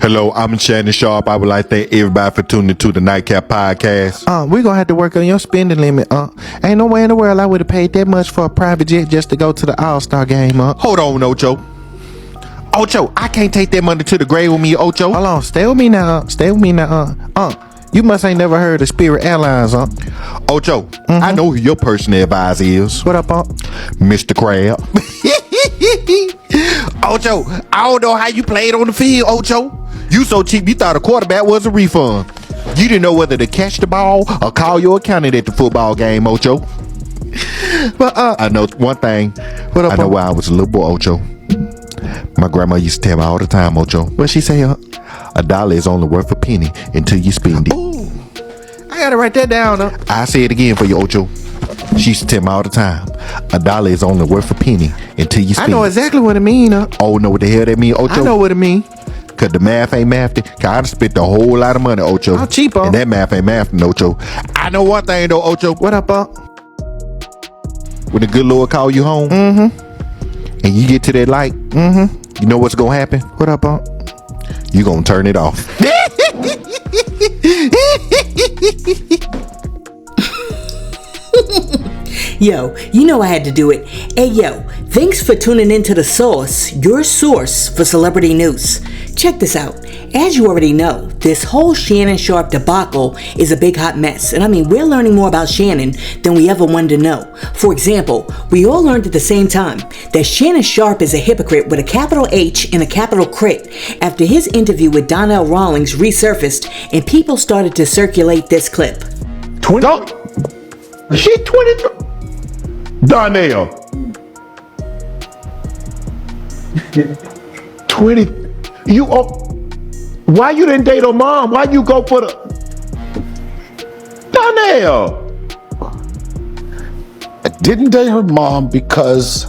Hello, I'm Shannon Sharpe. I would like to thank everybody for tuning into the Nightcap podcast. We're gonna have to work on your spending limit. Ain't no way in the world I would have paid that much for a private jet just to go to the All-Star game. Hold on, Ocho. Ocho, I can't take that money to the grave with me, Ocho. Hold on, stay with me now. You must ain't never heard of Spirit Airlines, Ocho, I know who your personal advisor is. What up, Mr. Crab. Ocho, I don't know how you played on the field, Ocho. You so cheap, you thought a quarterback was a refund. You didn't know whether to catch the ball or call your accountant at the football game, Ocho. But I know one thing. What up, I know when I was a little boy, Ocho. My grandma used to tell me all the time, Ocho. What she say, $1 is only worth a penny until you spend it. Ooh, I gotta write that down, I say it again for you, Ocho. She used to tell me all the time, $1 is only worth a penny until you spend it. I know exactly what it mean, Oh, know what the hell that mean, Ocho? I know what it mean. Cause the math ain't mathing. Cause I done spent a whole lot of money, Ocho. How cheap, and that math ain't mathing, Ocho. I know one thing though, Ocho. What up, When the good Lord call you home, and you get to that light, you know what's gonna happen? What up, You gonna turn it off. Yo, you know I had to do it. Hey yo, thanks for tuning into The Source, your source for celebrity news. Check this out. As you already know, this whole Shannon Sharpe debacle is a big hot mess. And I mean, we're learning more about Shannon than we ever wanted to know. For example, we all learned at the same time that Shannon Sharpe is a hypocrite with a capital H and a capital crit after his interview with Donnell Rawlings resurfaced and people started to circulate this clip. 20? She 23? Donnell. 20. You why you didn't date her mom? Why you go for the Donnell? I didn't date her mom because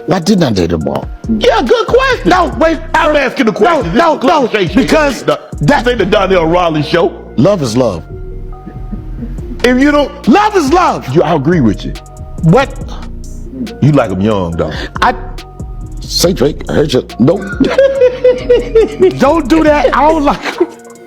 I did not date her mom. Yeah, good question. No, wait. I'm asking the question. No, because this ain't the Donnell Rawlings show. Love is love. If you don't, Love is love. I agree with you. What? You like them young, though. Say Drake, I heard you. Nope. Don't do that.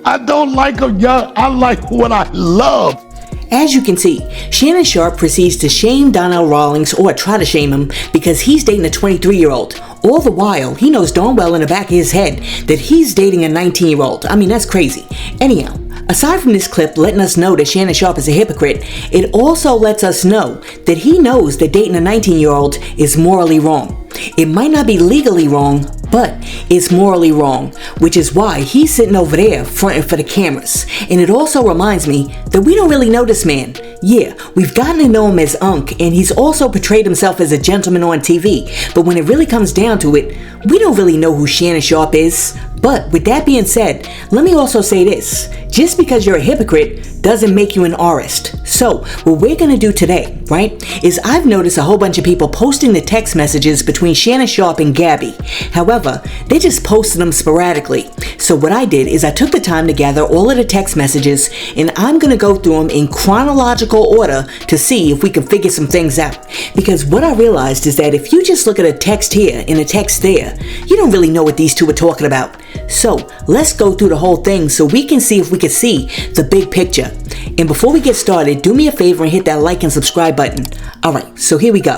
I don't like them young. I like what I love. As you can see, Shannon Sharpe proceeds to shame Donnell Rawlings, or try to shame him, because he's dating a 23-year-old. All the while, he knows darn well in the back of his head that he's dating a 19-year-old. I mean, that's crazy. Anyhow, aside from this clip letting us know that Shannon Sharpe is a hypocrite, it also lets us know that he knows that dating a 19-year-old is morally wrong. It might not be legally wrong, but it's morally wrong, which is why he's sitting over there fronting for the cameras. And it also reminds me that we don't really know this man. Yeah, we've gotten to know him as Unc, and he's also portrayed himself as a gentleman on TV, but when it really comes down to it, we don't really know who Shannon Sharpe is. But with that being said, let me also say this. Just because you're a hypocrite doesn't make you an artist. So what we're gonna do today, right, is I've noticed a whole bunch of people posting the text messages between Shannon Sharpe and Gabby. However, they just posted them sporadically. So what I did is I took the time to gather all of the text messages, and I'm gonna go through them in chronological order to see if we can figure some things out. Because what I realized is that if you just look at a text here and a text there, you don't really know what these two are talking about. So let's go through the whole thing so we can see if we can see the big picture. And before we get started, do me a favor and hit that like and subscribe button. Alright, so here we go.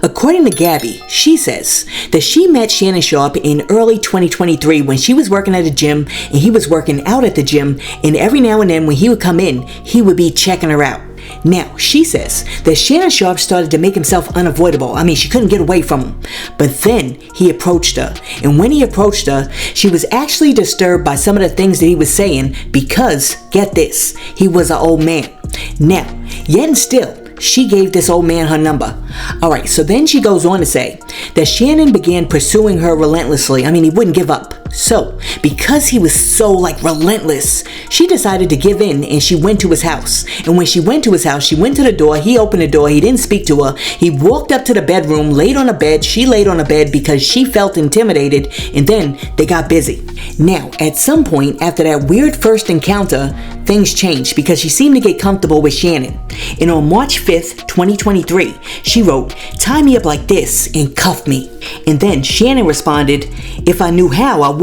According to Gabby, she says that she met Shannon Sharpe in early 2023 when she was working at a gym and he was working out at the gym, and every now and then when he would come in, he would be checking her out. Now, she says that Shannon Sharpe started to make himself unavoidable. I mean, she couldn't get away from him. But then he approached her. And when he approached her, she was actually disturbed by some of the things that he was saying because, get this, he was an old man. Now, yet and still, she gave this old man her number. Alright, so then she goes on to say that Shannon began pursuing her relentlessly. I mean, he wouldn't give up. So, because he was so relentless, she decided to give in and she went to his house. And when she went to his house, she went to the door, he opened the door, he didn't speak to her. He walked up to the bedroom, laid on a bed, she laid on a bed because she felt intimidated, and then they got busy. Now, at some point after that weird first encounter, things changed because she seemed to get comfortable with Shannon. And on March 5th, 2023, she wrote, "Tie me up like this and cuff me." And then Shannon responded, "If I knew how, I would."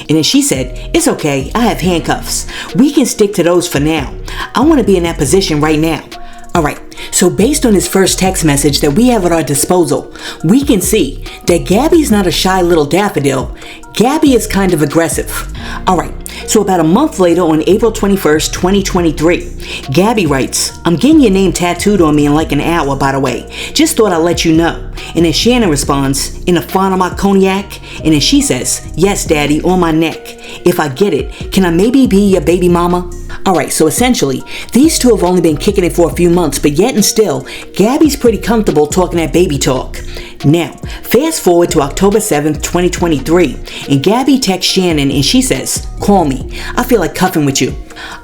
And then she said, it's okay, I have handcuffs. We can stick to those for now. I want to be in that position right now. Alright, so based on this first text message that we have at our disposal, we can see that Gabby's not a shy little daffodil. Gabby is kind of aggressive. Alright, so about a month later on April 21st, 2023, Gabby writes, I'm getting your name tattooed on me in like an hour, by the way. Just thought I'd let you know. And then Shannon responds, in the font of my cognac? And then she says, yes, daddy, on my neck. If I get it, can I maybe be your baby mama? Alright, so essentially, these two have only been kicking it for a few months, but yet and still, Gabby's pretty comfortable talking that baby talk. Now, fast forward to October 7th, 2023, and Gabby texts Shannon and she says, call me. I feel like cuffing with you.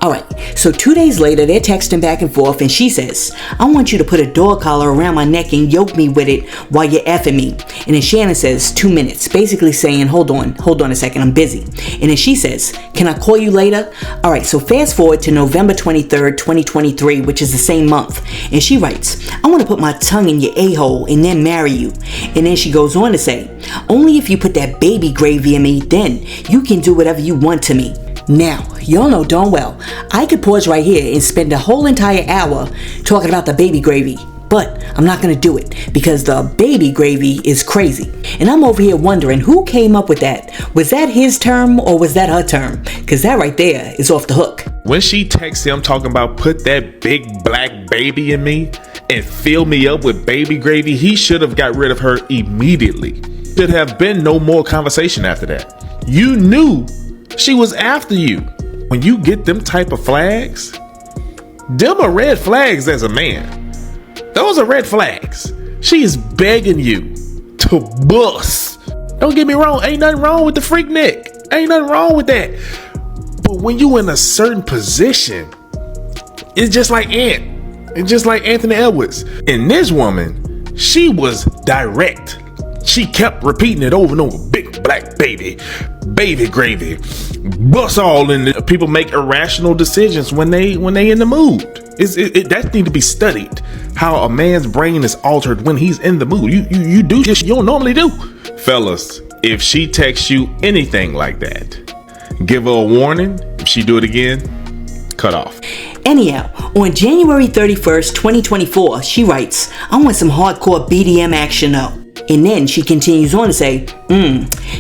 Alright, so 2 days later, they're texting back and forth and she says, I want you to put a dog collar around my neck and yoke me with it while you're effing me. And then Shannon says, 2 minutes, basically saying, hold on a second, I'm busy. And then she says, can I call you later? Alright, so fast forward to November 23rd, 2023, which is the same month. And she writes, I want to put my tongue in your a-hole and then marry you. And then she goes on to say, only if you put that baby gravy in me, then you can do whatever you want to me. Now, y'all know darn well, I could pause right here and spend a whole entire hour talking about the baby gravy. But I'm not going to do it because the baby gravy is crazy. And I'm over here wondering who came up with that. Was that his term or was that her term? Because that right there is off the hook. When she texts him talking about put that big black baby in me and fill me up with baby gravy, he should have got rid of her immediately. Should have been no more conversation after that. You knew she was after you. When you get them type of flags, them are red flags as a man. Those are red flags. She is begging you to bust. Don't get me wrong, ain't nothing wrong with the freak neck. Ain't nothing wrong with that. But when you in a certain position, it's just like It's just like Anthony Edwards. And this woman, she was direct. She kept repeating it over and over. Big black baby, baby gravy, bust all in the, people make irrational decisions when they in the mood. That need to be studied. How a man's brain is altered when he's in the mood. You do shit you don't normally do. Fellas, if she texts you anything like that, give her a warning. If she do it again, cut off. Anyhow, on January 31st, 2024, she writes, I want some hardcore BDM action though. And then she continues on to say,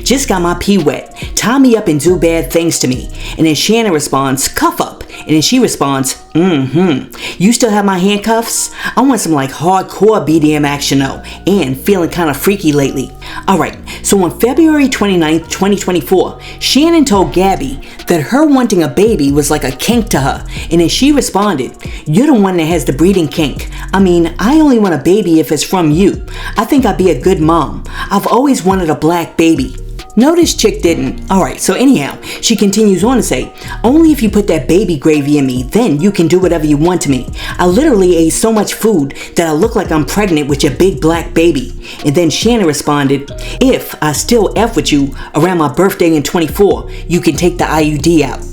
just got my pee wet. Tie me up and do bad things to me. And then Shannon responds, cuff up. And then she responds, you still have my handcuffs? I want some like hardcore BDM action though. And feeling kind of freaky lately. Alright, so on February 29th, 2024, Shannon told Gabby that her wanting a baby was like a kink to her. And then she responded, you're the one that has the breeding kink. I mean, I only want a baby if it's from you. I think I'd be a good mom. I've always wanted a black baby. No, this chick didn't. Alright, so anyhow, she continues on to say, only if you put that baby gravy in me, then you can do whatever you want to me. I literally ate so much food that I look like I'm pregnant with your big black baby. And then Shannon responded, if I still F with you around my birthday in 24, you can take the IUD out.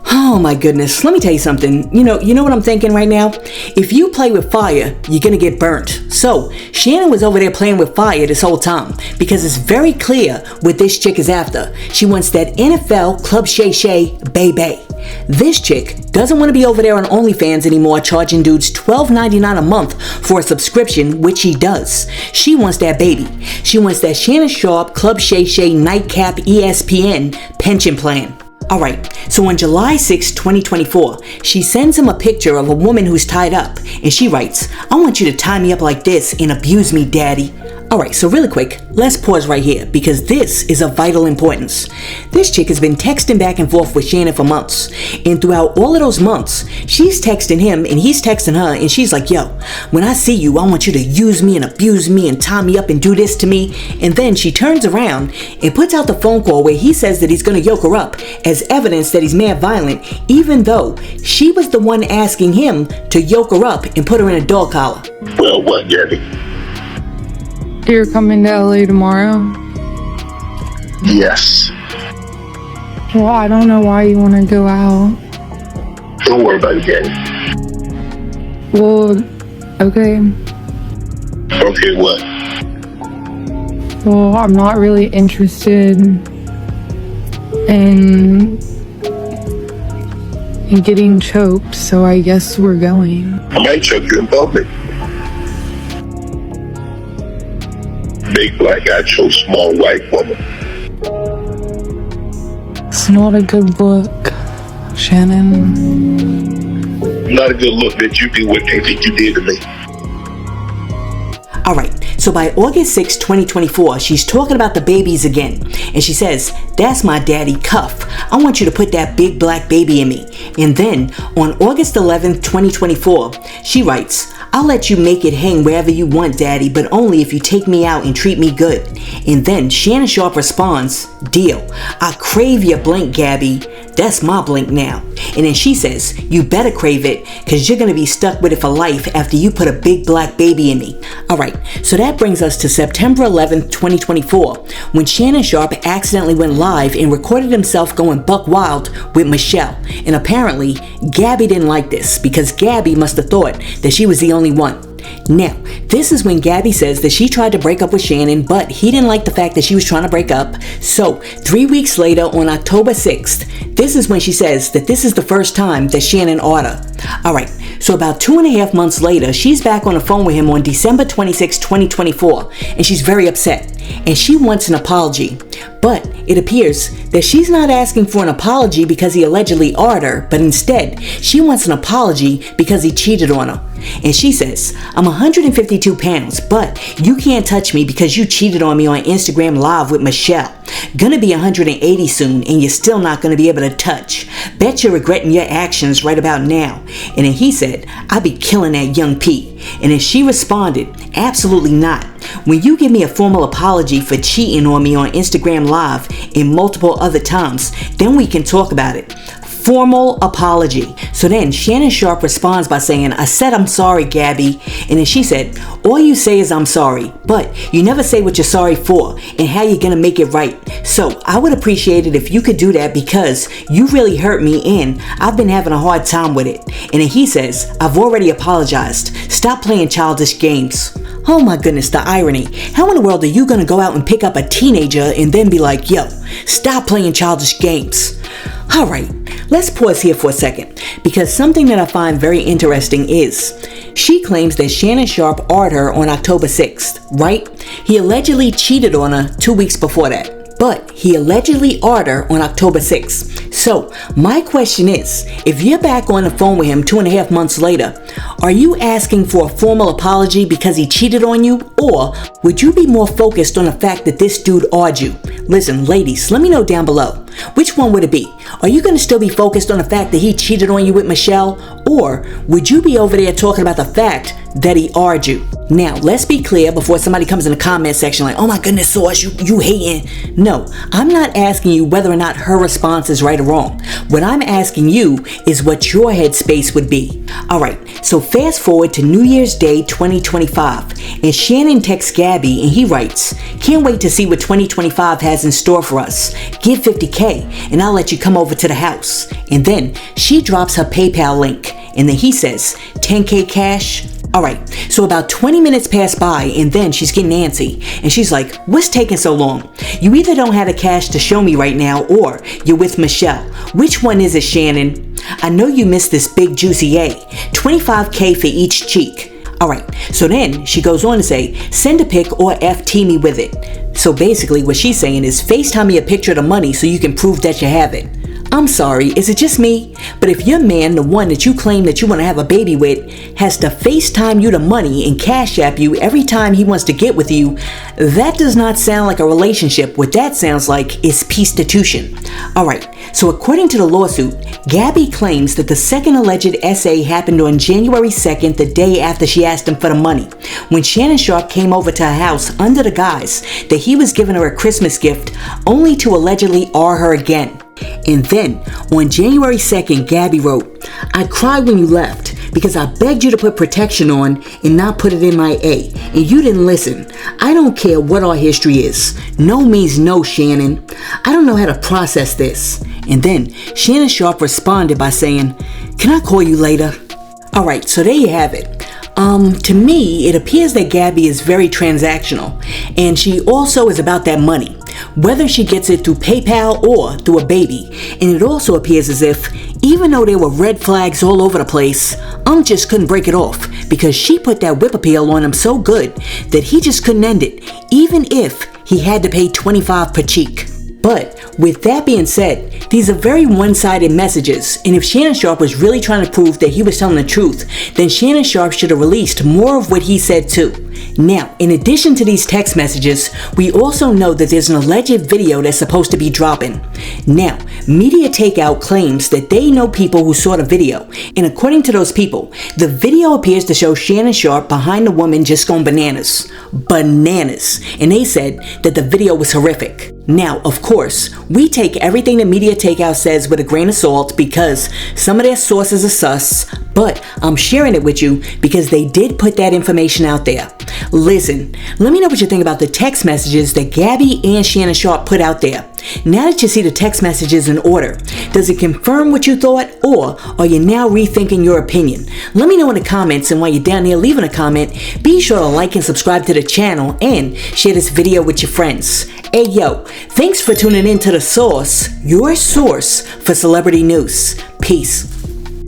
Oh my goodness, let me tell you something. You know what I'm thinking right now? If you play with fire, you're gonna get burnt. So, Shannon was over there playing with fire this whole time because it's very clear what this chick is after. She wants that NFL Club Shay Shay baby. This chick doesn't want to be over there on OnlyFans anymore charging dudes $12.99 a month for a subscription, which she does. She wants that baby. She wants that Shannon Sharpe Club Shay Shay Nightcap ESPN pension plan. Alright, so on July 6, 2024, she sends him a picture of a woman who's tied up, and she writes, I want you to tie me up like this and abuse me, daddy. Alright, so really quick, let's pause right here because this is of vital importance. This chick has been texting back and forth with Shannon for months, and throughout all of those months, she's texting him and he's texting her, and she's like, yo, when I see you, I want you to use me and abuse me and tie me up and do this to me. And then she turns around and puts out the phone call where he says that he's gonna yoke her up as evidence that he's mad violent, even though she was the one asking him to yoke her up and put her in a dog collar. Well, what, Gabby? You're coming to LA tomorrow? Yes. Well, I don't know why you want to go out. Don't worry about it, Gabby. Well, okay. Okay, what? Well, I'm not really interested. and getting choked, so I guess we're going. I might choke you in public. Big black guy chose small white woman. It's not a good look, Shannon. Not a good look that you do what they think you did to me. Alright, so by August 6, 2024, she's talking about the babies again. And she says, "That's my daddy, Cuff. I want you to put that big black baby in me." And then, on August 11th, 2024, she writes, "I'll let you make it hang wherever you want, daddy, but only if you take me out and treat me good." And then Shannon Sharpe responds, "Deal. I crave your blink, Gabby. That's my blink now." And then she says, "You better crave it, cause you're gonna be stuck with it for life after you put a big black baby in me." Alright, so that brings us to September 11th, 2024, when Shannon Sharpe accidentally went live and recorded himself going buck wild with Michelle. And apparently, Gabby didn't like this, because Gabby must have thought that she was the only one. Now, this is when Gabby says that she tried to break up with Shannon, but he didn't like the fact that she was trying to break up. So, 3 weeks later, on October 6th, this is when she says that this is the first time that Shannon ought her. Alright, so about 2.5 months later, she's back on the phone with him on December 26, 2024, and she's very upset. And she wants an apology. But it appears that she's not asking for an apology because he allegedly ought her, but instead, she wants an apology because he cheated on her. And she says, "I'm 152 pounds, but you can't touch me because you cheated on me on Instagram Live with Michelle. Gonna be 180 soon, and you're still not gonna be able to touch. Bet you're regretting your actions right about now." And then he said, "I'd be killing that young Pete." And then she responded, "Absolutely not. When you give me a formal apology for cheating on me on Instagram Live and multiple other times, then we can talk about it." Formal apology. So then Shannon Sharpe responds by saying, "I said I'm sorry, Gabby." And then she said, "All you say is I'm sorry, but you never say what you're sorry for and how you're gonna make it right. So I would appreciate it if you could do that because you really hurt me and I've been having a hard time with it." And then he says, "I've already apologized. Stop playing childish games." Oh my goodness, the irony. How in the world are you gonna go out and pick up a teenager and then be like, "Yo, stop playing childish games"? Alright, let's pause here for a second, because something that I find very interesting is, she claims that Shannon Sharpe ought her on October 6th, right? He allegedly cheated on her 2 weeks before that. But he allegedly ought her on October 6th. So, my question is, if you're back on the phone with him 2.5 months later, are you asking for a formal apology because he cheated on you? Or would you be more focused on the fact that this dude ought you? Listen, ladies, let me know down below. Which one would it be? Are you going to still be focused on the fact that he cheated on you with Michelle? Or would you be over there talking about the fact that he ought you? Now, let's be clear before somebody comes in the comment section like, "Oh my goodness, Sauce, you hating." No, I'm not asking you whether or not her response is right or wrong. What I'm asking you is what your headspace would be. Alright, so fast forward to New Year's Day 2025, and Shannon texts Gabby and he writes, "Can't wait to see what 2025 has in store for us. Give 50K and I'll let you come over to the house." And then she drops her PayPal link, and then he says, "10K cash." Alright, so about 20 minutes pass by and then she's getting antsy and she's like, "What's taking so long? You either don't have the cash to show me right now or you're with Michelle. Which one is it, Shannon? I know you missed this big juicy A. 25K for each cheek." Alright, so then she goes on to say, "Send a pic or FT me with it." So basically what she's saying is FaceTime me a picture of the money so you can prove that you have it. I'm sorry, is it just me? But if your man, the one that you claim that you want to have a baby with, has to FaceTime you the money and Cash App you every time he wants to get with you, that does not sound like a relationship. What that sounds like is prostitution. Alright, so according to the lawsuit, Gabby claims that the second alleged SA happened on January 2nd, the day after she asked him for the money, when Shannon Sharpe came over to her house under the guise that he was giving her a Christmas gift, only to allegedly R her again. And then, on January 2nd, Gabby wrote, "I cried when you left because I begged you to put protection on and not put it in my A, and you didn't listen. I don't care what our history is. No means no, Shannon. I don't know how to process this." And then, Shannon Sharpe responded by saying, "Can I call you later?" Alright, so there you have it. To me, it appears that Gabby is very transactional, and she also is about that money. whether she gets it through PayPal or through a baby. And it also appears as if, even though there were red flags all over the place, just couldn't break it off because she put that whip appeal on him so good that he just couldn't end it, even if he had to pay $25 per cheek. But with that being said, these are very one-sided messages, and if Shannon Sharpe was really trying to prove that he was telling the truth, then Shannon Sharpe should have released more of what he said too. Now, in addition to these text messages, we also know that there's an alleged video that's supposed to be dropping. Now, Media Takeout claims that they know people who saw the video, and according to those people, the video appears to show Shannon Sharpe behind the woman just going bananas. Bananas. And they said that the video was horrific. Now, of course, we take everything that Media Takeout says with a grain of salt because some of their sources are sus, but I'm sharing it with you because they did put that information out there. Listen, let me know what you think about the text messages that Gabby and Shannon Sharpe put out there. Now that you see the text messages in order, does it confirm what you thought, or are you now rethinking your opinion? Let me know in the comments, and while you're down there leaving a comment, be sure to like and subscribe to the channel and share this video with your friends. Hey yo, thanks for tuning in to The Source, your source for celebrity news. Peace.